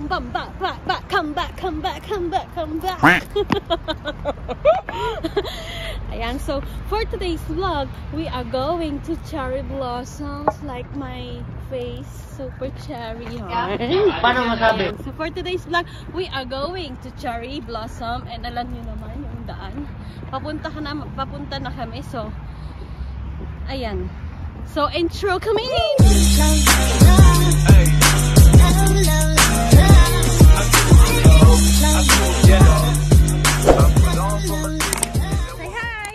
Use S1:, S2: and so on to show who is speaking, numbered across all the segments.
S1: come back, come back, come back, come back, come back. Ayan, so for today's vlog, we are going to cherry blossoms, like my face, super cherry, huh?
S2: Paano masabi?
S1: So for today's vlog, we are going to cherry blossom, and alam niyo naman yung daan. Papunta na kami, so ayan. So intro kami! Say hi!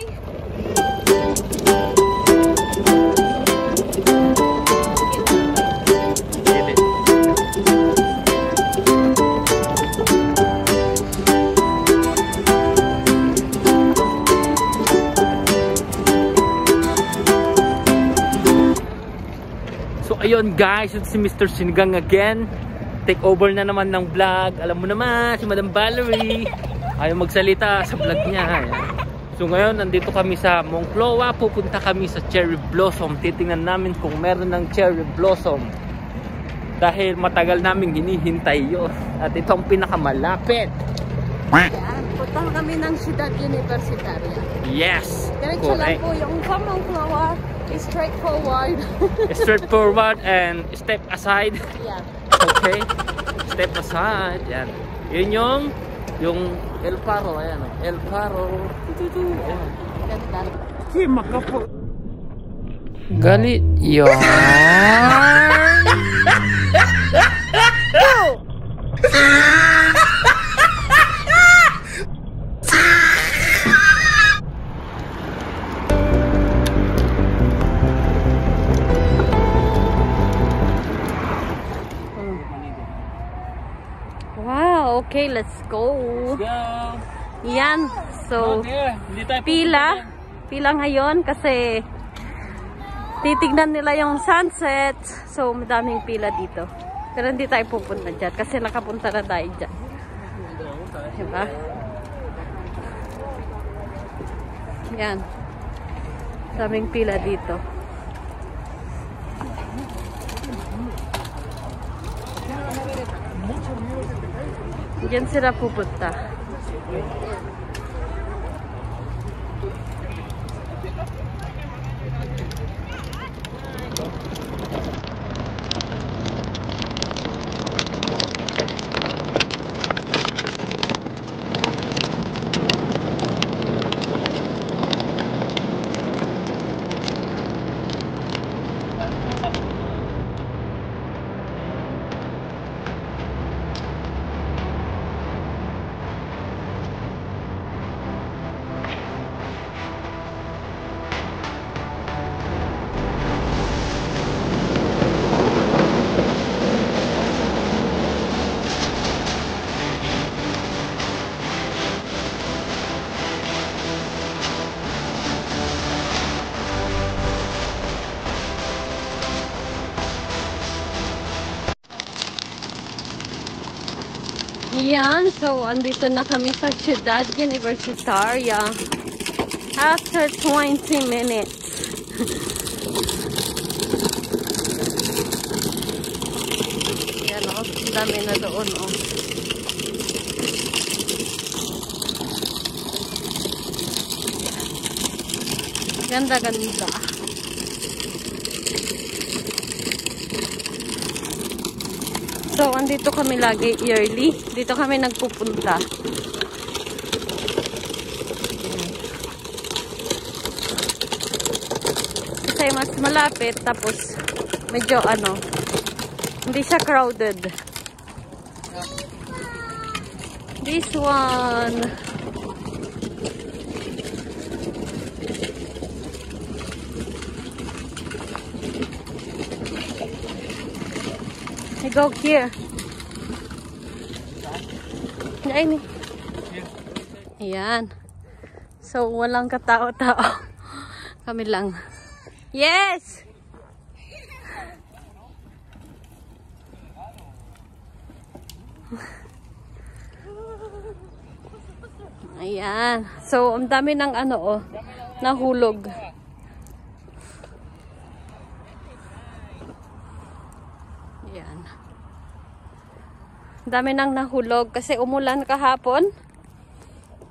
S2: So ayun guys, ito si Mr. Sinigang again. Take over na naman ng vlog. Alam mo naman, si Madam Valerie ayaw magsalita sa vlog niya. Ayan. So ngayon, nandito kami sa Moncloa. Pupunta kami sa cherry blossom. Titingnan namin kung meron ng cherry blossom. Dahil matagal namin hinihintay yun. At ito ang pinakamalapit.
S1: Ayan, punta kami ng Ciudad Universitaria.
S2: Yes!
S1: Diretso lang po yung from Moncloa. Straightforward.
S2: Straightforward and step aside.
S1: Yeah.
S2: Okay. Step aside. Yan. Yun yung El Faro. Ayan. El Faro. Ayan.
S1: Ganda.
S2: Si makapo. Galit yun.
S1: Wow, okay, let's go. Yan, so pila ngayon kasi titignan nila yung sunset. So madaming pila dito. Pero hindi tayo pupunta dyan kasi nakapunta na tayo dyan. Diba? Yan. Daming pila dito. Diyan sila pupunta. Yan, so andito na kami sa Ciudad Universitaria after 20 minutes. Yan o, dami na doon o. Ganda. So, andito kami lagi yearly. Dito kami nagpupunta. Kasi mas malapit. Tapos, medyo hindi siya crowded. This one. I go here. Ayan. Ayan. So, walang katao-tao. Kami lang. Yes! Ayan. So, ang dami ng nahulog. Ayan. Dami nang nahulog kasi umulan kahapon.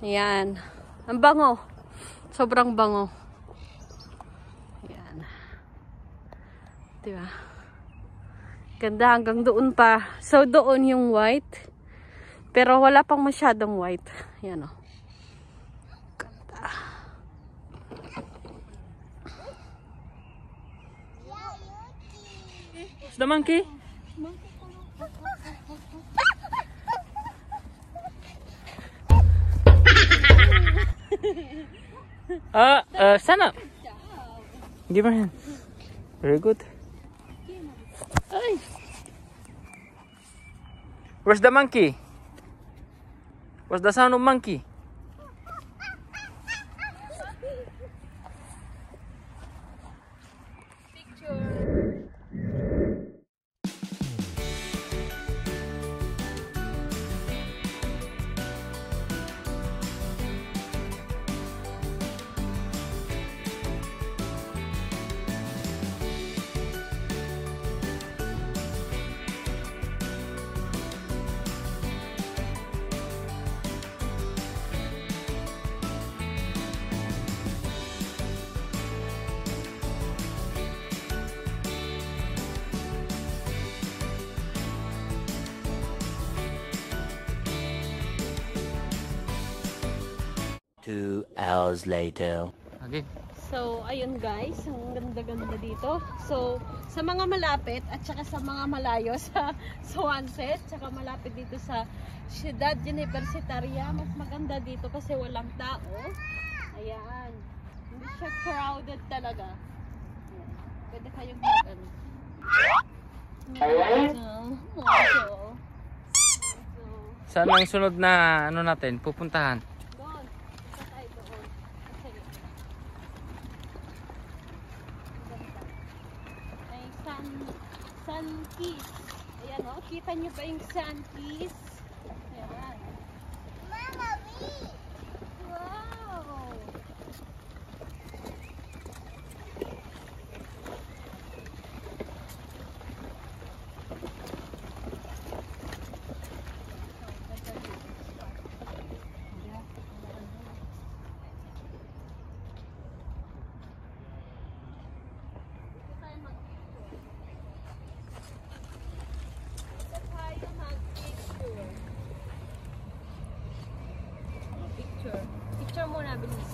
S1: Ayan. Ang bango. Sobrang bango. Ayan. Diba? Ganda hanggang doon pa. So, doon yung white. Pero wala pang masyadong white. Ayan o. Ganda.
S2: Is the monkey? Sana. Give her hand. Very good. Ay. Where's the monkey? What's the sound of monkey?
S3: Two hours later.
S2: Okay.
S1: So, ayun guys, ang ganda-ganda dito. So, sa mga malapit at saka sa mga malayo sa Swansea, saka malapit dito sa Ciudad Universitaria, mas maganda dito kasi walang tao. Ayan. Hindi siya crowded talaga. Ayan. Pwede kayong mag-ano.
S2: Saan ang sunod na ano natin pupuntahan?
S1: Doon. Isa tayo doon. Kasi ganda. May sun kiss. Ayan o. Kita nyo ba yung sun kiss? Ayan. Mama, wow! Picture muna, bilis.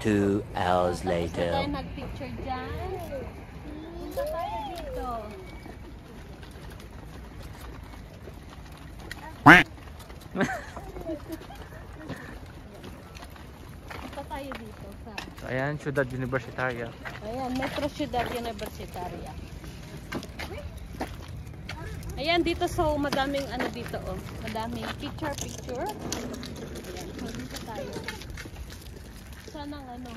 S3: 2 hours
S1: Tapos na tayo
S3: later.
S1: nag-picture dyan. Punta tayo dito. Punta tayo dito sa...
S2: So, ayan, Ciudad Universitaria.
S1: Ayan, Metro Ciudad Universitaria. Ayan, dito so madaming ano dito oh. Madaming picture. Ayan, so dito tayo. Sana ano.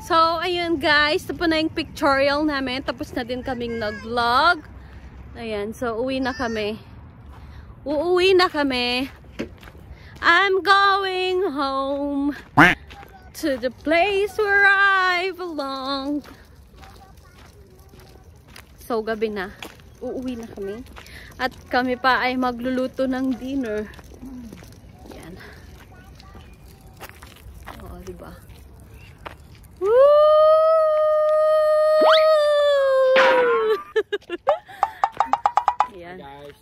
S1: So, ayun guys. Ito po na yung pictorial namin. Tapos na din kaming nag-vlog. Ayan. So, uwi na kami. Uuwi na kami. I'm going home to the place where I belong. So, gabi na. Uuwi na kami. At kami pa ay magluluto ng dinner. Yan. Oo, diba? Woo! Yan.
S2: Guys,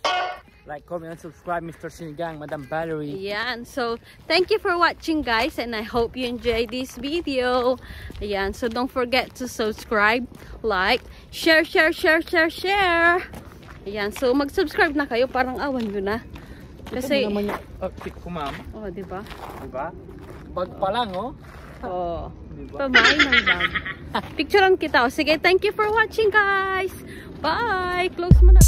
S2: like, comment, and subscribe, Mr. Sinigang, Madam Valerie.
S1: Ayan. So, thank you for watching guys and I hope you enjoyed this video. Ayan. So, don't forget to subscribe, like, share. Ayan. So, mag-subscribe na kayo. Parang awan nyo na. Kasi,
S2: ito naman yung outfit ko, ma'am.
S1: oh, diba?
S2: Diba? Bag pa lang, oh.
S1: Oh.
S2: Diba?
S1: Pamay ng bag. Picturean kita. O, sige, thank you for watching guys. Bye! Close mo na.